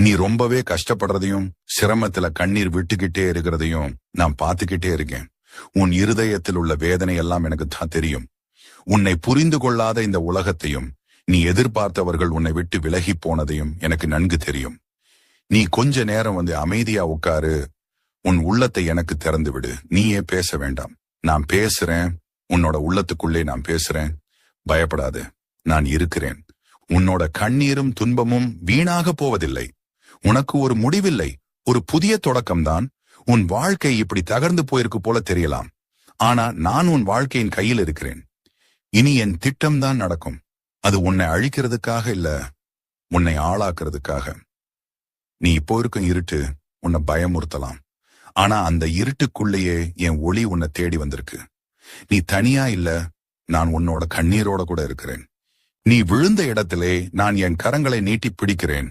நீ ரொம்பவே கஷ்டப்படுறதையும் சிரமத்துல கண்ணீர் விட்டுக்கிட்டே இருக்கிறதையும் நான் பார்த்துக்கிட்டே இருக்கேன். உன் இருதயத்தில் உள்ள வேதனை எல்லாம் எனக்கு தான் தெரியும். உன்னை புரிந்து கொள்ளாத இந்த உலகத்தையும் நீ எதிர்பார்த்தவர்கள் உன்னை விட்டு விலகி போனதையும் எனக்கு நன்கு தெரியும். நீ கொஞ்ச நேரம் அமைதியா உட்காரு. உன் உள்ளத்தை எனக்கு திறந்து விடு. நீயே பேச வேண்டாம். நான் பேசுறேன். உன்னோட உள்ளத்துக்குள்ளே நான் பேசுறேன். பயப்படாது, நான் இருக்கிறேன். உன்னோட கண்ணீரும் துன்பமும் வீணாக போவதில்லை. உனக்கு ஒரு முடிவில்லை, ஒரு புதிய தொடக்கம்தான். உன் வாழ்க்கை இப்படி தகர்ந்து போயிருக்கு போல தெரியலாம். ஆனா நான் உன் வாழ்க்கையின் கையில் இருக்கிறேன். இனி என் திட்டம்தான் நடக்கும். அது உன்னை அழிக்கிறதுக்காக இல்ல, உன்னை ஆளாக்குறதுக்காக. நீ இப்போ இருக்கும் இருட்டு உன்னை பயமுறுத்தலாம். ஆனா அந்த இருட்டுக்குள்ளேயே என் ஒளி உன்னை தேடி வந்திருக்கு. நீ தனியா இல்ல, நான் உன்னோட கண்ணீரோட கூட இருக்கிறேன். நீ விழுந்த இடத்திலே நான் என் கரங்களை நீட்டி பிடிக்கிறேன்.